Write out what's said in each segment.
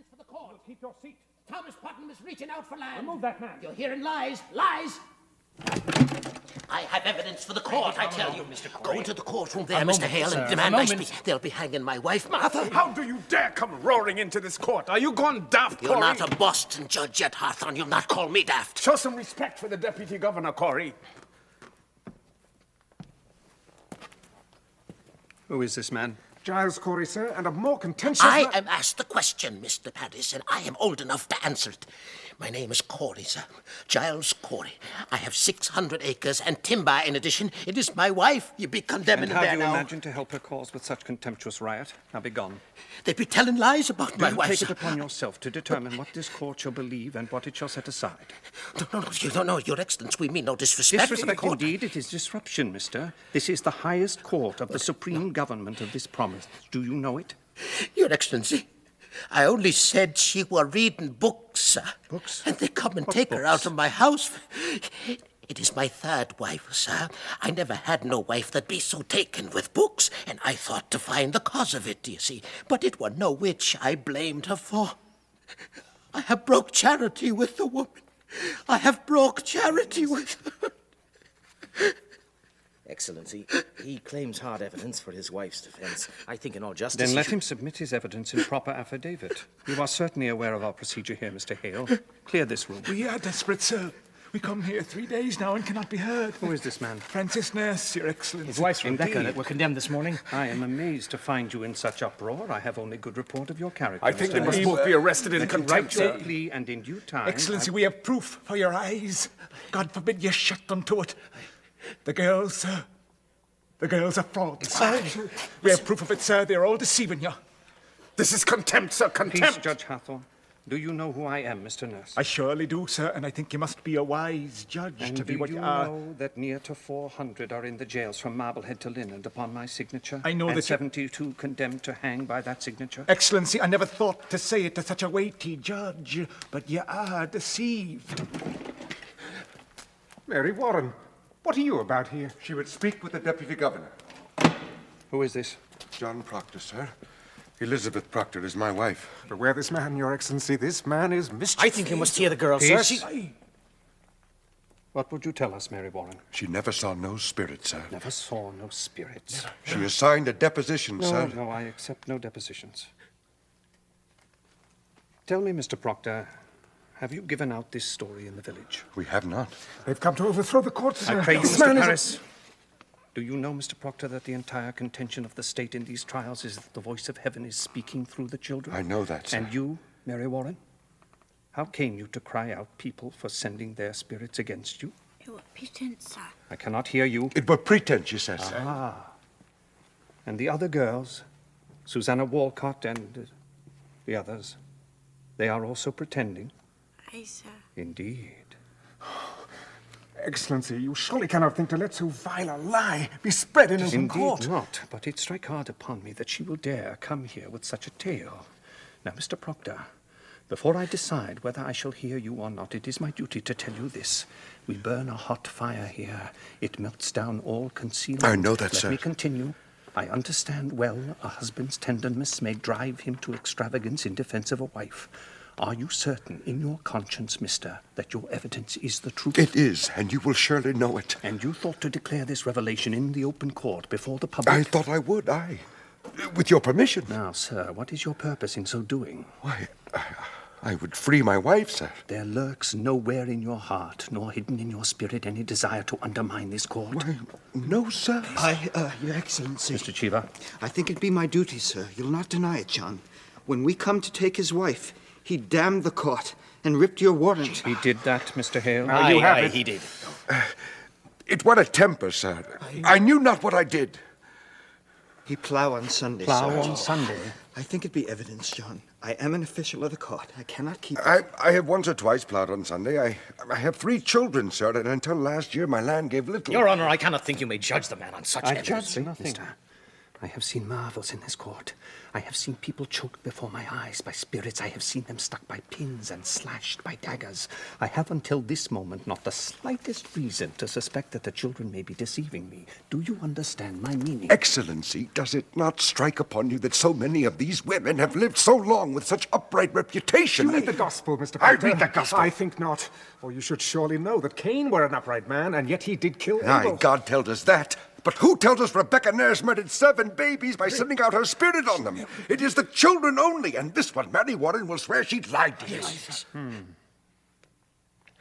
evidence for the court. Well, keep your seat. Thomas Putnam is reaching out for land. Remove that man. You're hearing lies. Lies! I have evidence for the court, I tell you. Mr. Go into the courtroom there, Mr. Hale, and demand I speak. They'll be hanging my wife, Martha. How do you dare come roaring into this court? Are you gone daft, You're Corey? not a Boston judge yet, Hawthorne. You'll not call me daft. Show some respect for the deputy governor, Corey. Who is this man? Giles Corey, sir, and a more contentious... I am asked the question, Mr. Paris, and I am old enough to answer it. My name is Corey, sir. Giles Corey. I have 600 acres and timber in addition. It is my wife you be condemning And how there do you now. imagine to help her cause with such contemptuous riot? Now be gone. They be telling lies about my Do wife, take sir. it upon yourself to determine what this court shall believe and what it shall set aside. No, you don't know, Your Excellency. We mean no disrespect. to the Disrespect court. indeed, it is disruption, mister. This is the highest court of the supreme government of this province. Do you know it? Your Excellency, I only said she were reading books, sir. Books? And they come and What take her books? out of my house. It is my third wife, sir. I never had no wife that be so taken with books, and I thought to find the cause of it, you see. But it were no which I blamed her for. I have broke charity with the woman. I have broke charity with her. Excellency, he claims hard evidence for his wife's defense. I think in all justice... Then he let should- him submit his evidence in proper affidavit. You are certainly aware of our procedure here, Mr. Hale. Clear this room. We are desperate, sir. We come here 3 days now and cannot be heard. Who is this man? Francis Nurse, Your Excellency. His wife's Rebecca Indeed. that were condemned this morning. I am amazed to find you in such uproar. I have only good report of your character. I think Mr. they must Hale. both be arrested in Let you contempt, write your sir. plea, and in due time... Excellency, we have proof for your eyes. God forbid you shut them to it. The girls, sir. The girls are frauds. We have proof of it, sir. They're all deceiving you. This is contempt, sir, Peace, contempt. Judge Hathorne. Do you know who I am, Mr. Nurse? I surely do, sir, and I think you must be a wise judge And to be do what you you are. know that near to 400 are in the jails from Marblehead to Linand upon my signature? I know and that you- 72 condemned to hang by that signature? Excellency, I never thought to say it to such a weighty judge, but you are deceived. Mary Warren, what are you about here? She would speak with the deputy governor. Who is this? John Proctor, sir. Elizabeth Proctor is my wife. Beware this man, Your Excellency. This man is mischief. I think you must hear the girl, sir. Peace. What would you tell us, Mary Warren? She never saw no spirit, sir. Never saw no spirits. She has signed a deposition, No, sir. no, I accept no depositions. Tell me, Mr. Proctor, have you given out this story in the village? We have not. They've come to overthrow the court, sir. I pray you, This Mr. man is a- Paris. Do you know, Mr. Proctor, that the entire contention of the state in these trials is that the voice of heaven is speaking through the children? I know that, sir. And you, Mary Warren? How came you to cry out people for sending their spirits against you? It was pretense, sir. I cannot hear you. It were pretense, you said, sir. Ah. And the other girls, Susanna Walcott and the others, they are also pretending? Aye, sir. Indeed. Excellency, you surely cannot think to let so vile a lie be spread in open Indeed court. not, but it strike hard upon me that she will dare come here with such a tale. Now, Mr. Proctor, before I decide whether I shall hear you or not, it is my duty to tell you this. We burn a hot fire here. It melts down all concealment. I know that, Let sir. me continue. I understand well a husband's tenderness may drive him to extravagance in defense of a wife. Are you certain in your conscience, mister, that your evidence is the truth? It is, and you will surely know it. And you thought to declare this revelation in the open court before the public? I thought I would, aye. With your permission. Now, sir, what is your purpose in so doing? Why, I would free my wife, sir. There lurks nowhere in your heart, nor hidden in your spirit, any desire to undermine this court. Why, no, sir. Your Excellency. Mr. Cheever. I think it be my duty, sir. You'll not deny it, John. When we come to take his wife, he damned the court and ripped your warrant. He did that, Mr. Hale? Aye, he did. It were a temper, sir. I knew not what I did. He plough on Sunday, Plough sir. on Sunday? I think it be evidence, John. I am an official of the court. I cannot keep... I have once or twice ploughed on Sunday. I have 3 children, sir, and until last year my land gave little. Your Honor, I cannot think you may judge the man on such I evidence. judge nothing. I have seen marvels in this court. I have seen people choked before my eyes by spirits. I have seen them stuck by pins and slashed by daggers. I have until this moment not the slightest reason to suspect that the children may be deceiving me. Do you understand my meaning? Excellency, does it not strike upon you that so many of these women have lived so long with such upright reputation? You read the gospel, Mr. I Proctor. read the gospel. I think not. For you should surely know that Cain were an upright man, and yet he did kill Aye, Abel. God tells us that. But who tells us Rebecca Nares murdered 7 babies by sending out her spirit on them? It is the children only, and this one, Mary Warren, will swear she lied to you.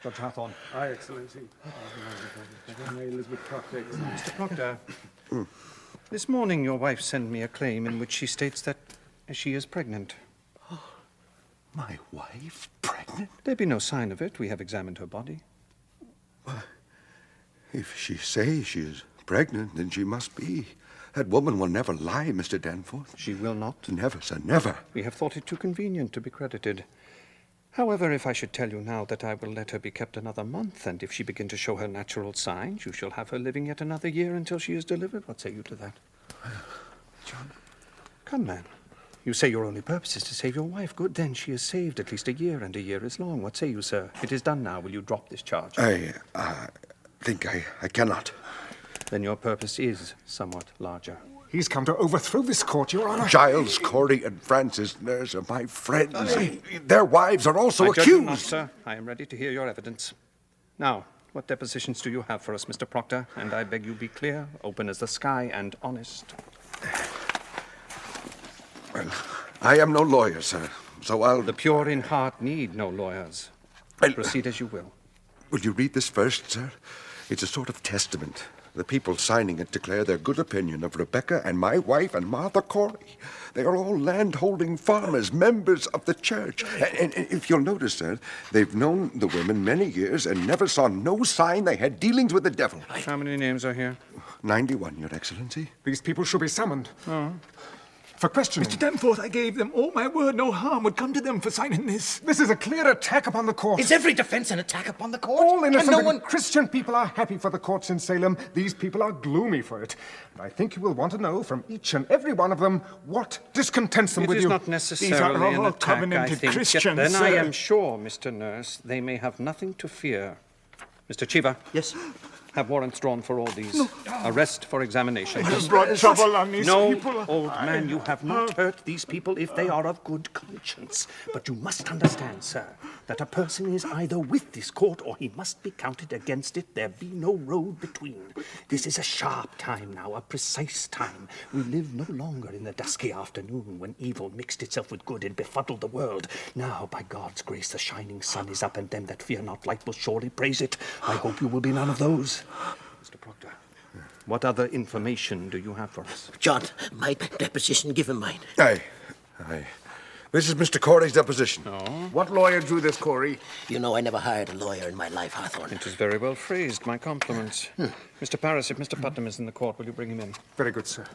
Judge Hathorne. Aye, Excellency. Elizabeth Proctor. Mr. Proctor, this morning your wife sent me a claim in which she states that she is pregnant. My wife? Pregnant? There be no sign of it. We have examined her body. If she says she is pregnant, then she must be. That woman will never lie, Mr. Danforth. She will not. Never, sir, never. We have thought it too convenient to be credited. However, if I should tell you now that I will let her be kept another month, and if she begin to show her natural signs, you shall have her living yet another year until she is delivered, what say you to that? John. Come, man. You say your only purpose is to save your wife. Good, then she is saved at least a year, and a year is long. What say you, sir? It is done now. Will you drop this charge? I think I cannot. Then your purpose is somewhat larger. He's come to overthrow this court, Your Honor. Giles Corey and Francis Nurse are my friends. Their wives are also I judge you accused. not, sir. I am ready to hear your evidence. Now, what depositions do you have for us, Mr. Proctor? And I beg you be clear, open as the sky, and honest. Well, I am no lawyer, sir, so I'll... The pure in heart need no lawyers. Proceed as you will. Will you read this first, sir? It's a sort of testament. The people signing it declare their good opinion of Rebecca and my wife and Martha Corey. They are all land-holding farmers, members of the church. And if you'll notice, sir, they've known the women many years and never saw no sign they had dealings with the devil. How many names are here? 91, Your Excellency. These people should be summoned. For questioning. Mr. Danforth, I gave them all my word no harm would come to them for signing this. This is a clear attack upon the court. Is every defense an attack upon the court? All innocent and no and one... Christian people are happy for the courts in Salem. These people are gloomy for it. And I think you will want to know from each and every one of them what discontents them with you. It is not necessarily These are an all attack, covenanted I think. Christians, Yet then sir. I am sure, Mr. Nurse, they may have nothing to fear. Mr. Cheever. Yes? Have warrants drawn for all these. Arrest for examination. I have brought trouble on these No, people. old man, you have not hurt these people if they are of good conscience. But you must understand, sir, that a person is either with this court or he must be counted against it. There be no road between. This is a sharp time now, a precise time. We live no longer in the dusky afternoon when evil mixed itself with good and befuddled the world. Now, by God's grace, the shining sun is up, and them that fear not light will surely praise it. I hope you will be none of those. Mr. Proctor, what other information do you have for us? John, my deposition, give him mine. Aye. This is Mr. Corey's deposition. What lawyer drew this, Corey? You know I never hired a lawyer in my life, Hathorne. It is very well phrased. My compliments. Mr. Parris, if Mr. Putnam is in the court, will you bring him in? Very good, sir.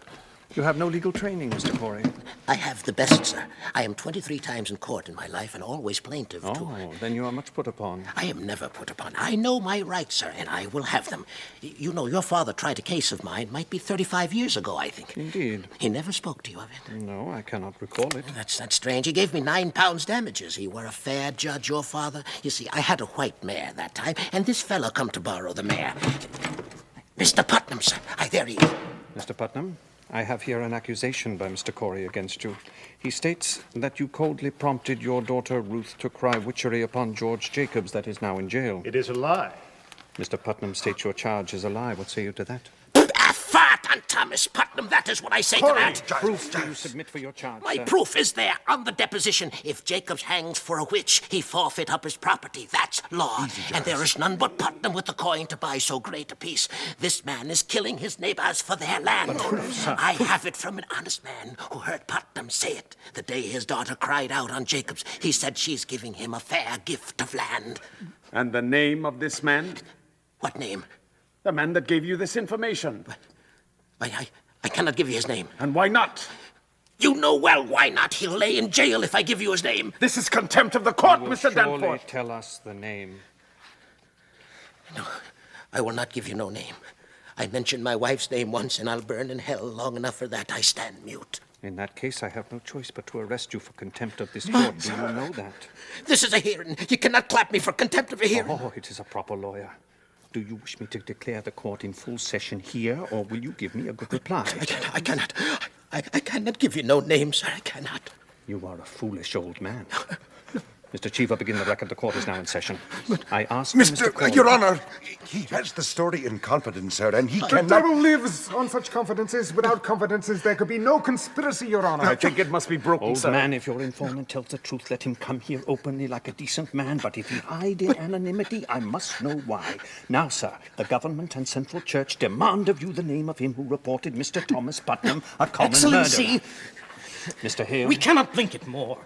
You have no legal training, Mr. Corey. I have the best, sir. I am 23 times in court in my life and always plaintiff, too. Oh, then you are much put upon. I am never put upon. I know my rights, sir, and I will have them. You know, your father tried a case of mine, might be 35 years ago, I think. Indeed. He never spoke to you of it. No, I cannot recall it. That's strange. He gave me £9 damages. He were a fair judge, your father. You see, I had a white mare that time, and this fellow come to borrow the mare. Mr. Putnam, sir. There he is. Mr. Putnam, I have here an accusation by Mr. Corey against you. He states that you coldly prompted your daughter Ruth to cry witchery upon George Jacobs, that is now in jail. It is a lie. Mr. Putnam states your charge is a lie. What say you to that? Fart on Thomas Putnam. That is what I say to that. Proof do you submit for your charge, My sir? proof is there on the deposition. If Jacobs hangs for a witch, he forfeit up his property. That's law. And there is none but Putnam with the coin to buy so great a piece. This man is killing his neighbors for their land. I have it from an honest man who heard Putnam say it. The day his daughter cried out on Jacobs, he said she's giving him a fair gift of land. And the name of this man? What name? The man that gave you this information. I cannot give you his name. And why not? You know well why not. He'll lay in jail if I give you his name. This is contempt of the court, You will Mr. surely Danforth. tell us the name. No, I will not give you no name. I mentioned my wife's name once, and I'll burn in hell long enough for that. I stand mute. In that case, I have no choice but to arrest you for contempt of this court. Do you know that? This is a hearing. You cannot clap me for contempt of a hearing. Oh, it is a proper lawyer. Do you wish me to declare the court in full session here, or will you give me a good reply? I cannot. I cannot give you no name, sir. I cannot. You are a foolish old man. Mr. Cheever, begin the record. The court is now in session. I ask Mr. Corley. Your Honor, he has the story in confidence, sir, and he The cannot... devil lives on such confidences. Without confidences, there could be no conspiracy, Your Honor. I think it must be broken, Old sir. man, if your informant tells the truth, let him come here openly like a decent man. But if he hide in anonymity, I must know why. Now, sir, the government and Central Church demand of you the name of him who reported Mr. Thomas Putnam a common Excellency! murderer. Mr. Hale. We cannot blink it more.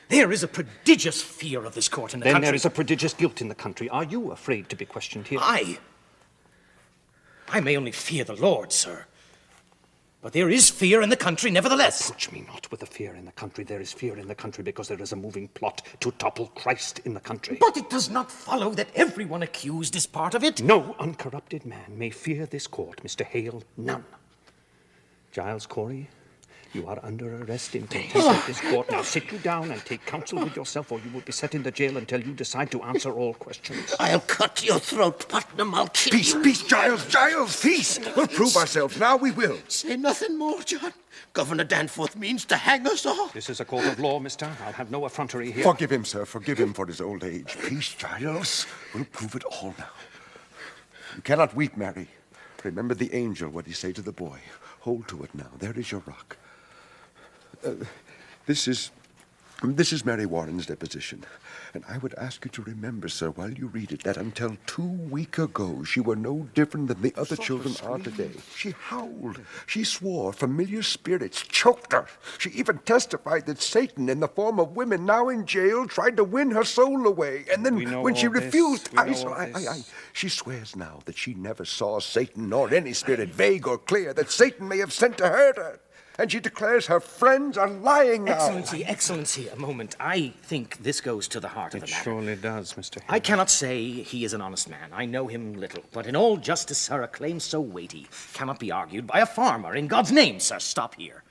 There is a prodigious fear of this court in the Then country. there is a prodigious guilt in the country. Are you afraid to be questioned here? I may only fear the Lord, sir. But there is fear in the country nevertheless. Approach me not with the fear in the country. There is fear in the country because there is a moving plot to topple Christ in the country. But it does not follow that everyone accused is part of it. No uncorrupted man may fear this court, Mr. Hale. None. Giles Corey, you are under arrest in contempt of this court. Now sit you down and take counsel with yourself, or you will be set in the jail until you decide to answer all questions. I'll cut your throat, Putnam. I'll kill Peace, you. peace, Giles, peace! We'll prove ourselves. Now we will. Say nothing more, John. Governor Danforth means to hang us all. This is a court of law, mister. I'll have no effrontery here. Forgive him, sir. Forgive him for his old age. Peace, Giles. We'll prove it all now. You cannot weep, Mary. Remember the angel, what he say to the boy. Hold to it now. There is your rock. This is Mary Warren's deposition. And I would ask you to remember, sir, while you read it, that until 2 weeks ago, she were no different than the other children are today. She howled. She swore familiar spirits choked her. She even testified that Satan, in the form of women now in jail, tried to win her soul away. And then when she refused, she swears now that she never saw Satan nor any spirit, vague or clear, that Satan may have sent to hurt her. And she declares her friends are lying now. Excellency, a moment. I think this goes to the heart of the It matter. surely does, Mr. Hale. I cannot say he is an honest man. I know him little. But in all justice, sir, a claim so weighty cannot be argued by a farmer. In God's name, sir, stop here.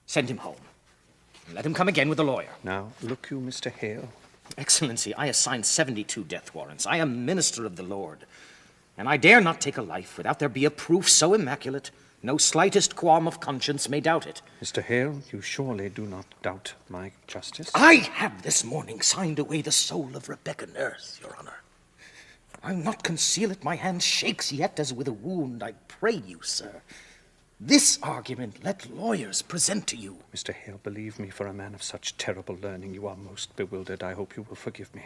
Send him home. And let him come again with a lawyer. Now, look you, Mr. Hale. Excellency, I assigned 72 death warrants. I am minister of the Lord. And I dare not take a life without there be a proof so immaculate no slightest qualm of conscience may doubt it. Mr. Hale, you surely do not doubt my justice? I have this morning signed away the soul of Rebecca Nurse, Your Honor. I'll not conceal it. My hand shakes yet as with a wound. I pray you, sir. This argument let lawyers present to you. Mr. Hale, believe me, for a man of such terrible learning, you are most bewildered. I hope you will forgive me.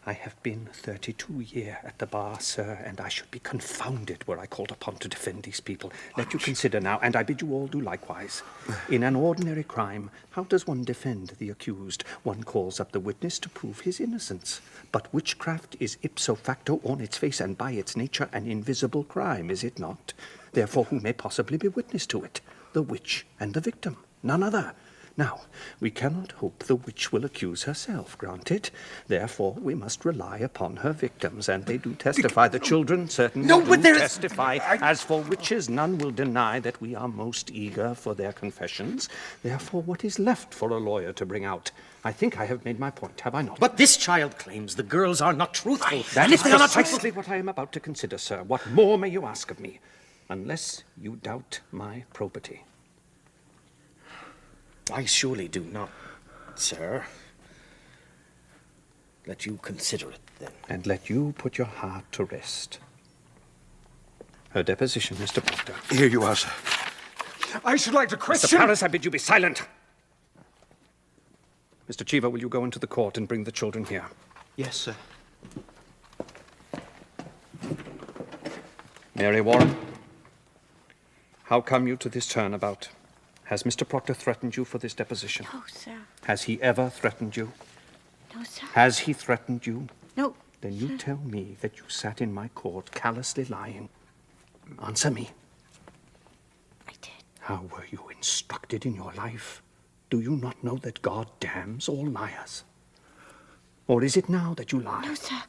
I have been 32 years at the bar, sir, and I should be confounded were I called upon to defend these people. Let you consider now, and I bid you all do likewise. In an ordinary crime, how does one defend the accused? One calls up the witness to prove his innocence. But witchcraft is ipso facto on its face and by its nature an invisible crime, is it not? Therefore, who may possibly be witness to it? The witch and the victim, none other. Now, we cannot hope the witch will accuse herself, granted. Therefore, we must rely upon her victims, and they do testify. The children certainly do testify. As for witches, none will deny that we are most eager for their confessions. Therefore, what is left for a lawyer to bring out? I think I have made my point, have I not? But this child claims the girls are not truthful. That is precisely what I am about to consider, sir. What more may you ask of me? Unless you doubt my probity. I surely do not, sir. Let you consider it, then. And let you put your heart to rest. Her deposition, Mr. Proctor. Here you are, sir. I should like to question... Mr. Paris, I bid you be silent. Mr. Cheever, will you go into the court and bring the children here? Yes, sir. Mary Warren, how come you to this turnabout? Has Mr. Proctor threatened you for this deposition? No, sir. Has he ever threatened you? No, sir. Has he threatened you? No. Then you tell me that you sat in my court callously lying. Answer me. I did. How were you instructed in your life? Do you not know that God damns all liars? Or is it now that you lie? No, sir.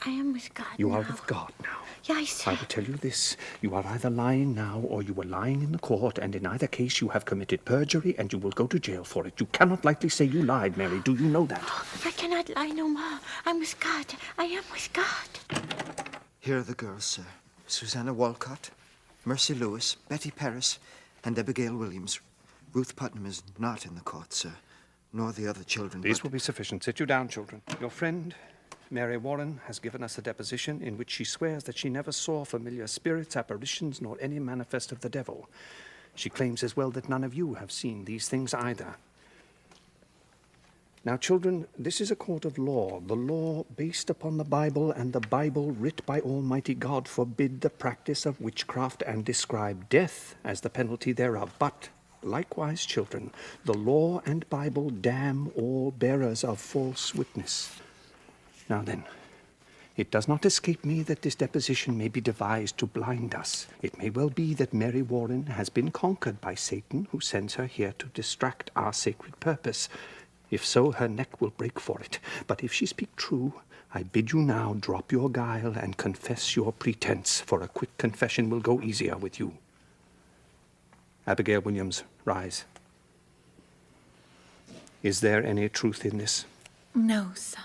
I am with God You now. are with God now. Yes, sir. I will tell you this. You are either lying now or you were lying in the court, and in either case you have committed perjury and you will go to jail for it. You cannot lightly say you lied, Mary. Do you know that? I cannot lie no more. I'm with God. I am with God. Here are the girls, sir. Susanna Walcott, Mercy Lewis, Betty Paris, and Abigail Williams. Ruth Putnam is not in the court, sir, nor the other children. These will be sufficient. Sit you down, children. Your friend, Mary Warren, has given us a deposition in which she swears that she never saw familiar spirits, apparitions, nor any manifest of the devil. She claims as well that none of you have seen these things either. Now, children, this is a court of law. The law based upon the Bible, and the Bible writ by Almighty God forbid the practice of witchcraft and describe death as the penalty thereof. But, likewise, children, the law and Bible damn all bearers of false witness. Now then, it does not escape me that this deposition may be devised to blind us. It may well be that Mary Warren has been conquered by Satan, who sends her here to distract our sacred purpose. If so, her neck will break for it. But if she speak true, I bid you now drop your guile and confess your pretense, for a quick confession will go easier with you. Abigail Williams, rise. Is there any truth in this? No, sir.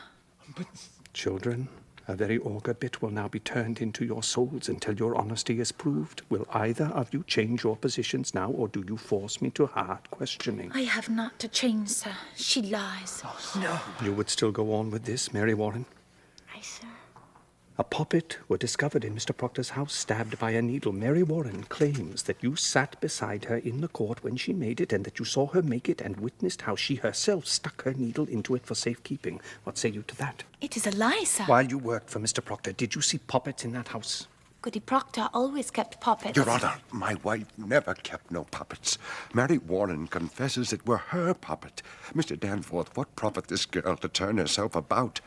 Children, a very auger bit will now be turned into your souls until your honesty is proved. Will either of you change your positions now, or do you force me to hard questioning? I have not to change, sir. She lies. No. You would still go on with this, Mary Warren? Aye, sir. A puppet were discovered in Mr. Proctor's house, stabbed by a needle. Mary Warren claims that you sat beside her in the court when she made it, and that you saw her make it and witnessed how she herself stuck her needle into it for safekeeping. What say you to that? It is a lie, sir. While you worked for Mr. Proctor, did you see puppets in that house? Goody Proctor always kept puppets. Your Honor, my wife never kept no puppets. Mary Warren confesses it were her puppet. Mr. Danforth, what profit this girl to turn herself about?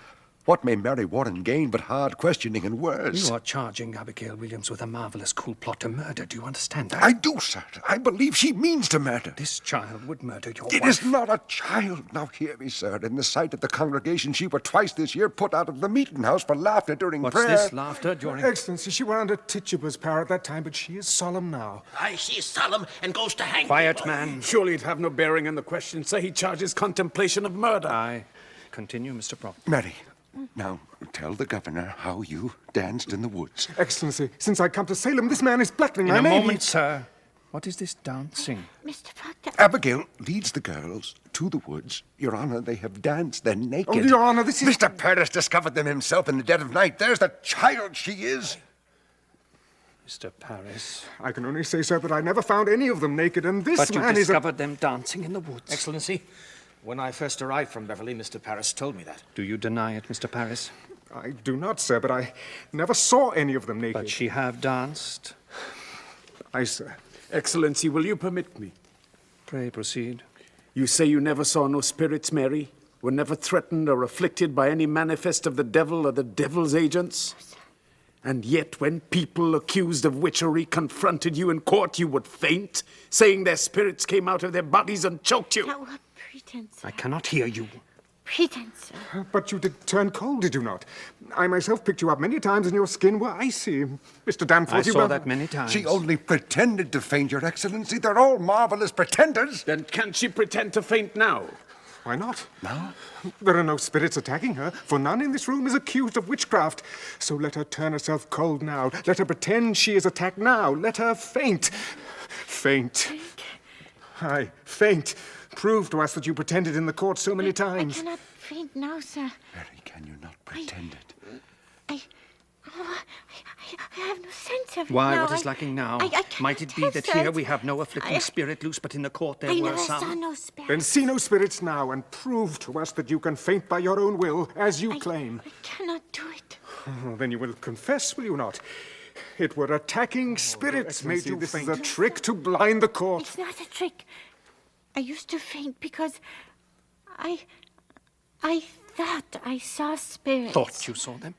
What may Mary Warren gain but hard questioning and words? You are charging Abigail Williams with a marvelous cool plot to murder. Do you understand that? I do, sir. I believe she means to murder. This child would murder your It wife. is not a child. Now hear me, sir. In the sight of the congregation, she were twice this year put out of the meeting house for laughter during What's prayer. this, laughter during... Excellency, she were under Tituba's power at that time, but she is solemn now. Aye, she's solemn and goes to hang Quiet, people. man. Surely it have no bearing on the question, sir. He charges contemplation of murder. Aye. Continue, Mr. Proctor. Mary, now tell the governor how you danced in the woods. Excellency, since I come to Salem, this man is blackening In my a name. moment, sir. What is this dancing? Mr. Proctor. Abigail leads the girls to the woods. Your Honor, they have danced. They're naked. Oh, Your Honor, this is... Mr. Paris discovered them himself in the dead of night. There's the child she is. Mr. Paris. I can only say, sir, that I never found any of them naked, and this But you man is a... discovered them dancing in the woods. Excellency, when I first arrived from Beverly, Mr. Paris told me that. Do you deny it, Mr. Paris? I do not, sir, but I never saw any of them naked. But she have danced. Aye, sir. Excellency, will you permit me? Pray proceed. You say you never saw no spirits, Mary? Were never threatened or afflicted by any manifest of the devil or the devil's agents? And yet, when people accused of witchery confronted you in court, you would faint, saying their spirits came out of their bodies and choked you. Now, what pretense, sir? I cannot hear you. Pretense, sir. But you did turn cold, did you not? I myself picked you up many times, and your skin were icy. Mr. Danforth, I you saw were... that many times. She only pretended to faint, Your Excellency. They're all marvelous pretenders. Then can't she pretend to faint now? Why not? No? There are no spirits attacking her, for none in this room is accused of witchcraft. So let her turn herself cold now. Let her pretend she is attacked now. Let her faint. Faint. Aye, faint. Prove to us that you pretended in the court so many times. I cannot faint now, sir. Mary, can you not pretend it? I have no sense of it Why, now. what is lacking now? I cannot Might it be tell, that sir. here we have no afflicting spirit loose, but in the court there I were never saw some? no spirits. Then see no spirits now, and prove to us that you can faint by your own will, as you claim. I cannot do it. Oh, then you will confess, will you not? It were attacking spirits made you faint. This is a trick to blind the court. It's not a trick. I used to faint because I thought I saw spirits. Thought you saw them?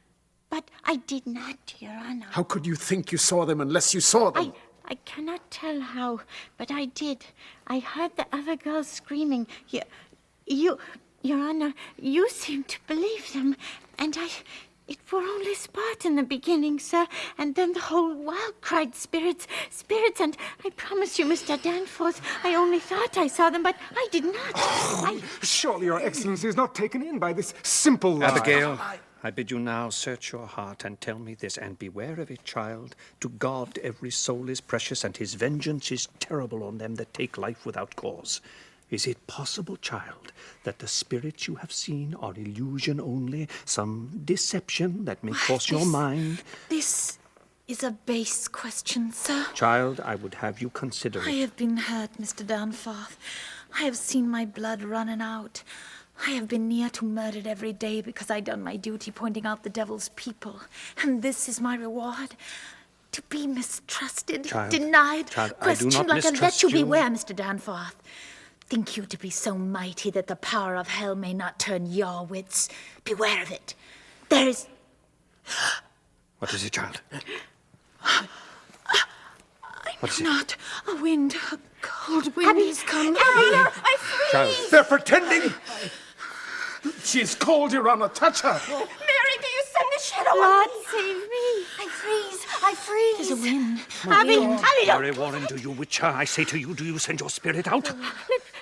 But I did not, Your Honor. How could you think you saw them unless you saw them? I cannot tell how, but I did. I heard the other girls screaming. Your Honor, you seem to believe them, and It were only spot in the beginning, sir, and then the whole world cried spirits, spirits, and I promise you, Mr. Danforth, I only thought I saw them, but I did not. Surely your Excellency is not taken in by this simple lie. Abigail, I bid you now search your heart and tell me this, and beware of it, child. To God every soul is precious, and his vengeance is terrible on them that take life without cause. Is it possible, child, that the spirits you have seen are illusion only, some deception that may cross your mind? This is a base question, sir. Child, I would have you consider I it. have been hurt, Mr. Danforth. I have seen my blood running out. I have been near to murdered every day because I done my duty pointing out the devil's people. And this is my reward. To be mistrusted, denied, I do questioned not like a let mistrust you you. beware, Mr. Danforth. Think you to be so mighty that the power of hell may not turn your wits? Beware of it. There is... What is it, child? I'm not. A wind, a cold wind has come. I freeze! Child. They're pretending! She's cold, Your Honor. Touch her. Mary, do you send the shadow? Lord, save me. I freeze. I freeze. there's a wind. Abby, Mary Warren, do you witch her? I say to you, do you send your spirit out?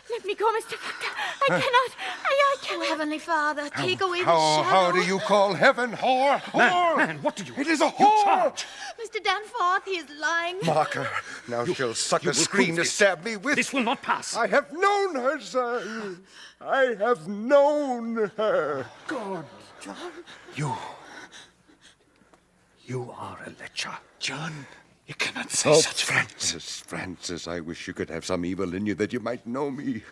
let me go, Mr. Proctor. I cannot. I Oh, cannot. Heavenly Father, take away the How shadow. do you call heaven whore? Whore! Man, what do you... It is a whore! Mr. Danforth, he is lying. Mark her. Now she'll suck you a will screen prove to this. stab me with. This will not pass. I have known her, sir. I have known her. God. You are a lecher. John. You cannot say Oh, such Francis, I wish you could have some evil in you that you might know me.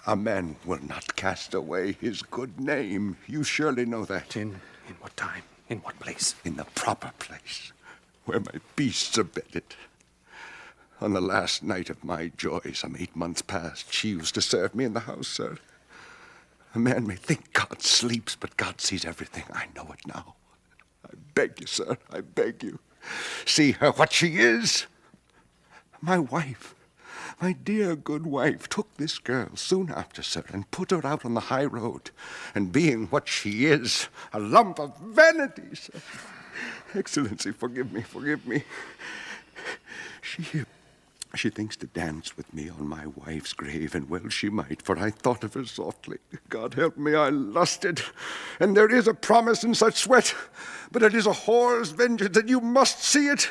A man will not cast away his good name. You surely know that. In what time? In what place? In the proper place, where my beasts are bedded. On the last night of my joy, some 8 months past, she used to serve me in the house, sir. A man may think God sleeps, but God sees everything. I know it now. I beg you, sir, I beg you. See her what she is. My wife, my dear good wife, took this girl soon after, sir, and put her out on the high road. And being what she is, a lump of vanity, sir. Excellency, forgive me, forgive me. She thinks to dance with me on my wife's grave, and well she might, for I thought of her softly. God help me, I lusted. And there is a promise in such sweat, but it is a whore's vengeance, and you must see it.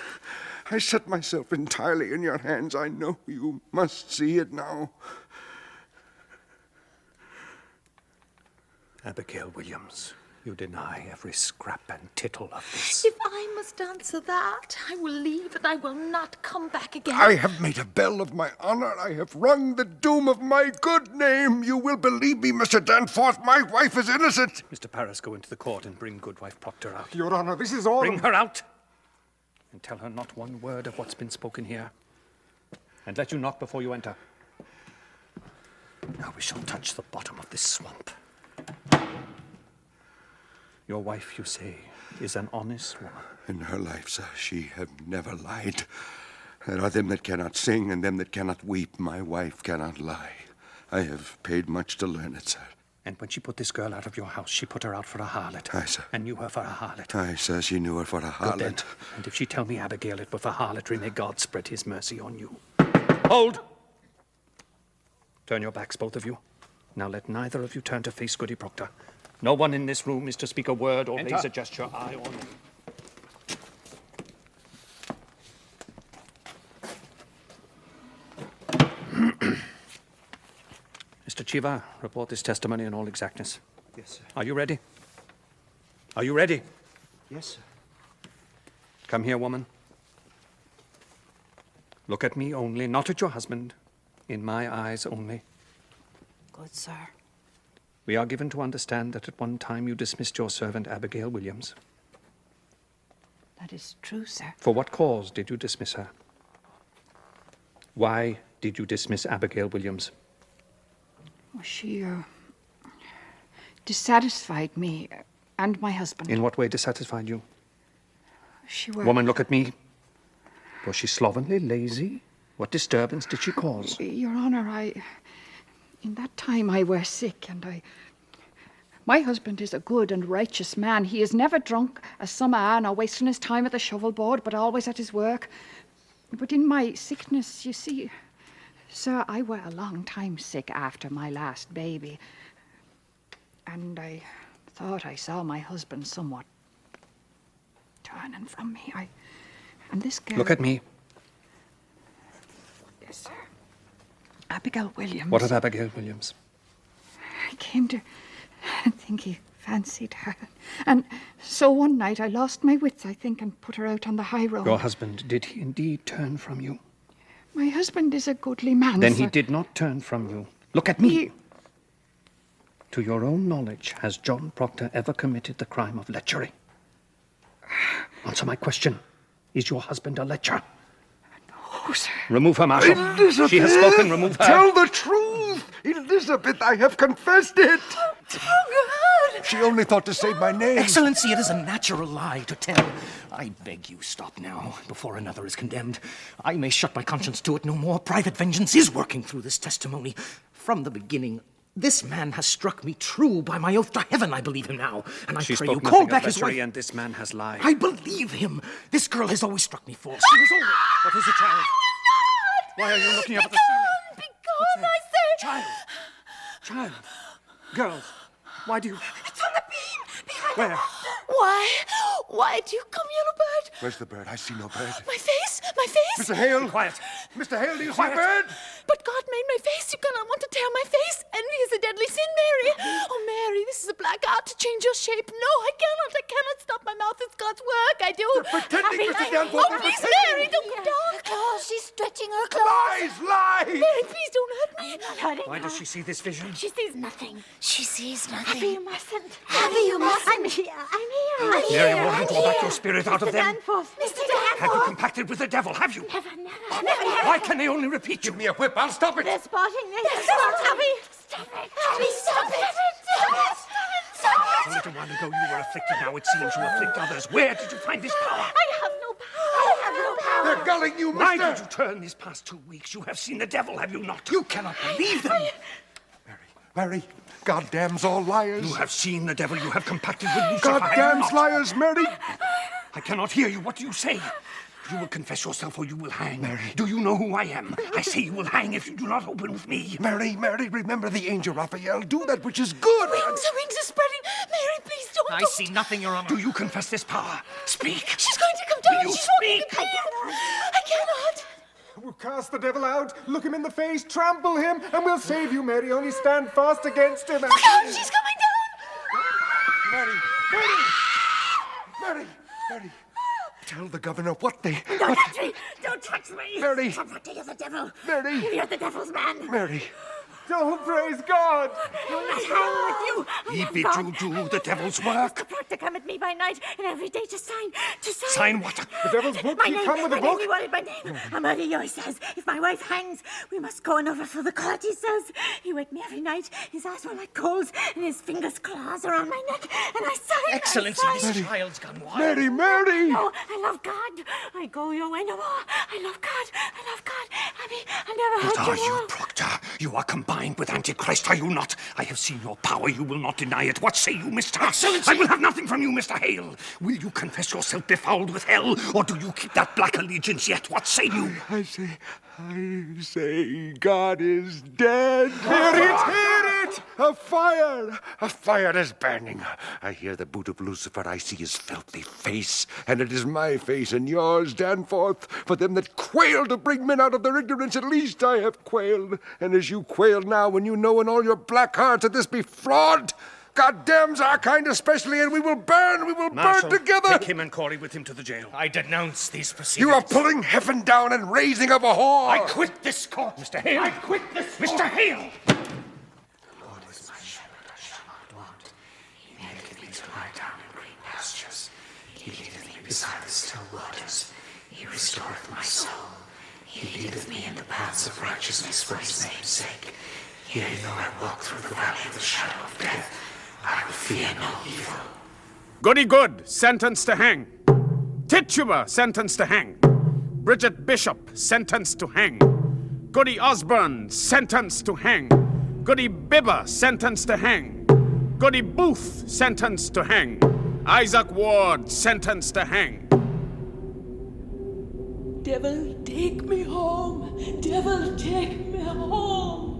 I set myself entirely in your hands. I know you must see it now. Abigail Williams, you deny every scrap and tittle of this. If I must answer that, I will leave and I will not come back again. I have made a bell of my honor. I have rung the doom of my good name. You will believe me, Mr. Danforth. My wife is innocent. Mr. Paris, go into the court and bring Goodwife Proctor out. Your Honor, this is all... Bring her out! And tell her not one word of what's been spoken here. And let you knock before you enter. Now we shall touch the bottom of this swamp. Your wife, you say, is an honest woman. In her life, sir, she have never lied. There are them that cannot sing and them that cannot weep. My wife cannot lie. I have paid much to learn it, sir. And when she put this girl out of your house, she put her out for a harlot. Aye, sir. And knew her for a harlot. Aye, sir, she knew her for a Good then. harlot. And if she tell me, Abigail, it were for harlotry, may God spread his mercy on you. Hold! Turn your backs, both of you. Now let neither of you turn to face Goody Proctor. No one in this room is to speak a word or raise a gesture, eye or name. Mr. Chiva, report this testimony in all exactness. Yes, sir. Are you ready? Are you ready? Yes, sir. Come here, woman. Look at me only, not at your husband. In my eyes only. Good sir. We are given to understand that at one time you dismissed your servant Abigail Williams. That is true, sir. For what cause did you dismiss her? Why did you dismiss Abigail Williams? She dissatisfied me and my husband. In what way dissatisfied you? She were... Woman, look at me. Was she slovenly, lazy? What disturbance did she cause? Your Honor, in that time I were sick, and My husband is a good and righteous man. He is never drunk as some are, nor wasting his time at the shovel board, but always at his work. But in my sickness, you see, sir, I were a long time sick after my last baby. And I thought I saw my husband somewhat turning from me. And this girl... Look at me. Yes, sir. Abigail Williams. What of Abigail Williams? I came to think he fancied her. And so one night I lost my wits, I think, and put her out on the high road. Your husband, did he indeed turn from you? My husband is a goodly man, Then sir. he did not turn from you. Look at me. To your own knowledge, has John Proctor ever committed the crime of lechery? Answer my question. Is your husband a lecher? No, sir. Remove her, Marshal. Elizabeth! She has spoken. Remove her. Tell the truth! Elizabeth, I have confessed it! Oh, God! She only thought to save my name. Excellency, it is a natural lie to tell. I beg you, stop now, before another is condemned. I may shut my conscience to it no more. Private vengeance is working through this testimony. From the beginning, this man has struck me true. By my oath to heaven, I believe him now. And I She pray spoke you, call nothing back of his lechery, wife. and this man has lied. I believe him. This girl has always struck me false. She was always... What is it, child? Why are you looking up at the ceiling? Begone, I say! Child. Girls, why do you... It's on the beam! Behind Where? the wall! Why do you come, Yellow Bird? Where's the bird? I see no bird. My face! My face! Mr. Hale! Quiet. Mr. Hale, do you see a bird? But God made my face. You cannot want to tear my face. Envy is a deadly sin, Mary. Oh, Mary, this is a black art to change your shape. No, I cannot stop my mouth. It's God's work. I do. You're pretending, Mr. Danforth. Oh, please, Mary, don't come down. Her claws. She's stretching her claws. Lies! Mary, please don't hurt me. I'm not hurting Why her. does she see this vision? She sees nothing. She sees nothing. Abby, you mustn't. Abby, you mustn't. I'm here. I'm here. Mary, I want to draw back your spirit out of Mr. them. Danforth. Mr. Have you Danforth. compacted with the devil, have you? Never. Why can they only repeat you? Give me a whip, I'll stop it! They're spotting me. They're spotting Abby. Stop it. Abby, stop it. A little while ago you were afflicted, now it seems you afflict others. Where did you find this power? I have no power. They're gulling you, Why mister! did you turn these past 2 weeks? You have seen the devil, have you not? You cannot believe them. Mary, goddamn's all liars. You have seen the devil, you have compacted with Lucifer, have you Goddamn's not? liars, Mary! I cannot hear you. What do you say? You will confess yourself or you will hang. Mary. Do you know who I am? I say you will hang if you do not open with me. Mary, remember the angel Raphael. Do that which is good. Wings are spreading. Mary, please don't. I see nothing, Your Honor. Do you confess this power? Speak. She's going to come down. Will you She's walking speak? the beam. I cannot. We'll cast the devil out, look him in the face, trample him, and we'll save you, Mary. Only stand fast against him. Look out, she's coming down. Mary! Tell the governor what they... Don't touch me. Don't touch me. Mary. Stop acting as a devil. Mary! You're the devil's man. Mary! Don't praise God. I'm not hanging with you. He I am bid God. you do the devil's work. Mr. Proctor come at me by night and every day to sign. Sign what? The devil's book? My He name, come with a my book? name, he wanted my name. A murder yours says, if my wife hangs, we must go and overthrow the court, he says. He wake me every night. His eyes were like coals, and his fingers claws around my neck. And I sign. Excellency, I sign. this child's gone wild. Mary! No, I love God. I go your way no more. I love God. Abby, I'll never What hurt are you you, more. Proctor? You are combined with Antichrist, are you not? I have seen your power. You will not deny it. What say you, Mr. Excellency! I will have nothing from you, Mr. Hale. Will you confess yourself befouled with hell, or do you keep that black allegiance yet? What say you? I say, God is dead. Hear it! A fire is burning. I hear the boot of Lucifer. I see his filthy face, and it is my face and yours, Danforth. For them that quail to bring men out of their ignorance, at least I have quailed. And as you quail now, when you know in all your black hearts that this be fraud, God damns our kind especially, and we will burn Marshal, together. take him and Corey with him to the jail. I denounce these proceedings. You are pulling heaven down and raising up a whore. I quit this court, Mr. Hale. I quit this Mr. Hale! He leadeth me beside the still waters. He restoreth my soul. He leadeth me in the paths of righteousness for his name's sake. Yea, though I walk through the valley of the shadow of death, I will fear no evil. Goody Good, sentenced to hang. Tituba, sentenced to hang. Bridget Bishop, sentenced to hang. Goody Osborne, sentenced to hang. Goody Bibber, sentenced to hang. Goody Booth, sentenced to hang. Isaac Ward, sentenced to hang. Devil, take me home. Devil, take me home.